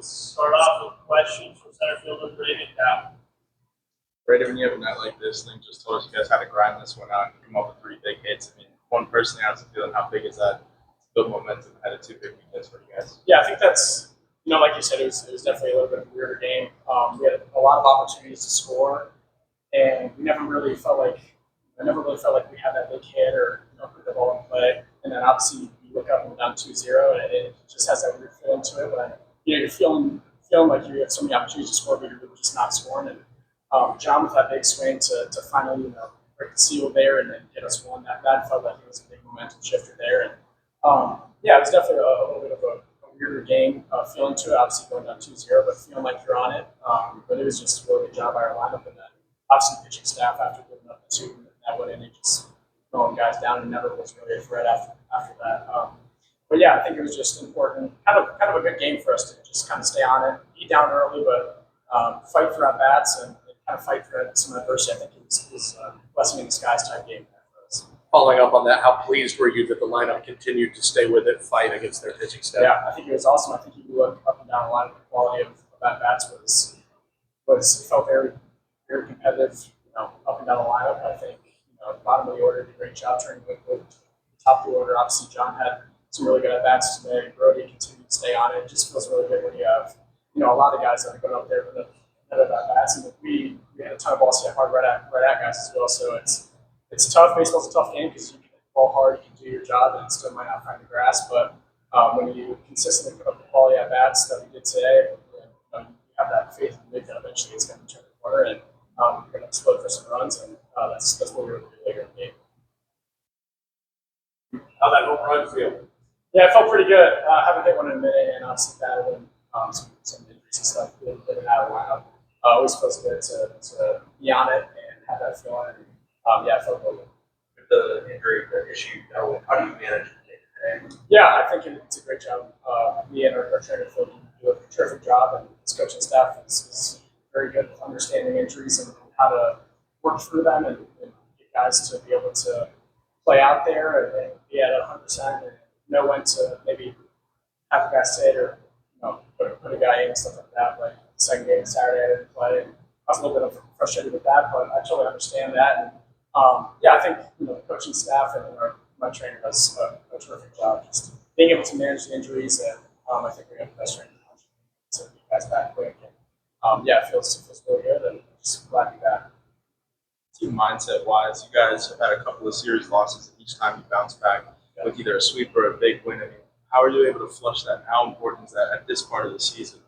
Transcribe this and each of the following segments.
Let's start off with questions from center fielder Brayden Dowd. Brayden, when you have a night like this, Link just told us you guys had to grind this one out and come up with 3 big hits. I mean, one personally, how's it feeling? How big is that to build momentum ahead of 2 big weekends for you guys? Yeah, I think that's, like you said, it was definitely a little bit of a weirder game. We had a lot of opportunities to score, and I never really felt like we had that big hit or put the ball in play. And then obviously you look up and we're down 2-0, and it just has that weird feeling to it when you're feeling like you have so many opportunities to score, but you're just not scoring. And John with that big swing to finally break the seal there and then hit us one. That felt like it was a big momentum shifter there. And yeah, it was definitely a little bit of a weirder game feeling to it. Obviously going down 2-0, but feeling like you're on it. But it was just a really good job by our lineup, and then obviously the pitching staff after giving up the 2 that went in and just throwing guys down and never was really a threat after that. But yeah, I think it was just important, kind of a good game for us to just kind of stay on it, be down early, but fight for at bats and kind of fight for some adversity. I think it was a blessing in disguise type game for us. Following up on that, how pleased were you that the lineup continued to stay with it, fight against their pitching staff? Yeah, I think it was awesome. I think if you look up and down the lineup, the quality of at bats was felt very, very competitive. Up and down the lineup. I think bottom of the order did a great job trying to win. Top of the order, obviously John had some really good at bats today. Brody continued to stay on it. It just feels really good when you have a lot of guys that are going up there for the at bats, and we had a ton of balls hit hard right at guys as well. So it's tough. Baseball's a tough game because you can ball hard, you can do your job, and it still might not find the grass. But when you consistently put up the quality at bats that we did today, you have that faith in that eventually it's going to turn the corner and we're going to explode for some runs, and that's what we're going to do later in the game. How'd that home run feel? Yeah, it felt pretty good. I haven't hit one in a minute, and obviously batted in some injuries and stuff. Been out of the lineup. Always feels good to be on it and have that feeling. And yeah, it felt really good. With the injury issue, how do you manage it today? Yeah, I think it's a great job. Me and our trainer Phil do a terrific job, and his coaching staff is very good with understanding injuries and how to work through them and get guys to be able to play out there and be at 100% and know when to maybe have a guy sit or put a guy in and stuff like that. Like the second game Saturday, I didn't play, and I was a little bit frustrated with that, but I totally understand that. And yeah, I think the coaching staff and my trainer does a terrific job just being able to manage the injuries, and I think we have the best trainer to get guys back quick. And yeah, it feels really good, and just glad to be back. Team mindset-wise, you guys have had a couple of series losses, and each time you bounce back with either a sweep or a big win. I mean, how are you able to flush that? How important is that at this part of the season?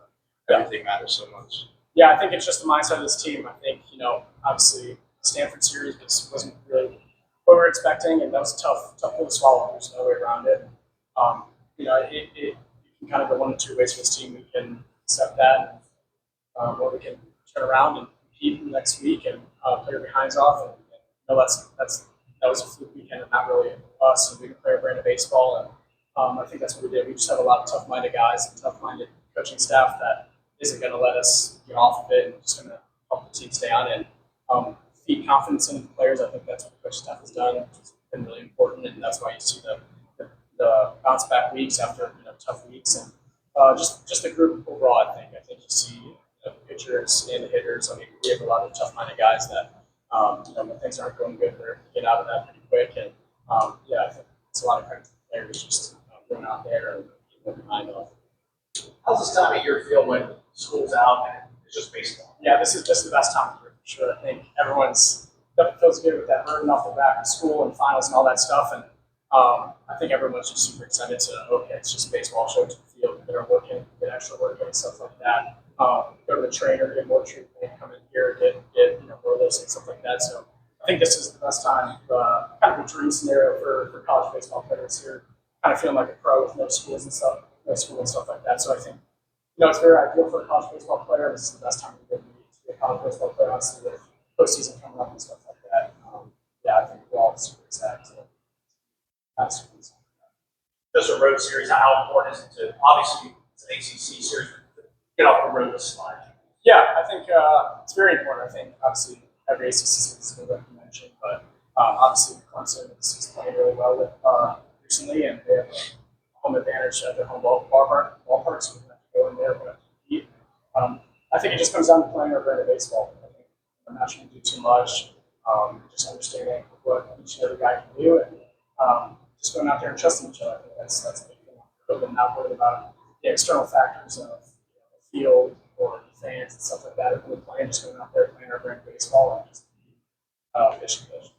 Everything matters so much. Yeah, I think it's just the mindset of this team. I think, obviously Stanford series wasn't really what we were expecting, and that was a tough pill to swallow. There's no way around it. It can kind of go 1 of 2 ways for this team. We can accept that, or we can turn around and compete next week and play our behinds off. And that was a fluke weekend and not really us. And we can play our brand of baseball. And I think that's what we did. We just have a lot of tough-minded guys and tough-minded coaching staff that isn't going to let us get off of it and just going to help the team stay on it. Feed confidence in the players. I think that's what the coaching staff has done, which has been really important. And that's why you see the bounce-back weeks after tough weeks. And just the group overall, I think you see the pitchers and the hitters. I mean, we have a lot of tough-minded guys that, when things aren't going good, they're getting out of that pretty quick. And yeah, I think it's a lot of credit to the players just going out there and getting behind off. How's this time of year feel when school's out and it's just baseball? Yeah, this is just the best time of year for sure. I think everyone's definitely feels good with that burden off the back of school and finals and all that stuff. And I think everyone's just super excited to, okay, it's just baseball, show to the field, get our work in, get extra work in, and stuff like that. Go to the trainer, get more treatment, come in here, get more of those things, stuff like that. So I think this is the best time, kind of a dream scenario for college baseball players here, kind of feeling like a pro with no school and stuff like that. So I think, it's very ideal for a college baseball player. This is the best time to be a college baseball player, obviously, with postseason coming up and stuff like that. Yeah, I think we're all super excited to Just a road series, how important is it to, obviously, it's an ACC series, get off the road this slide? Yeah, I think it's very important. I think, obviously, every ACC series is going to be mentioned, but obviously, Clemson is playing really well with recently, and they have a home advantage at their home ballpark, so we're going to have to go in there. But it just comes down to playing our brand of baseball. I think we're not trying to do too much. Just understanding what each and every guy can do, and just going out there and trusting each other. I think that's a big thing. But not worried about the external factors of the field or the fans and stuff like that. If we're playing, just going out there playing our brand of baseball and just pitch.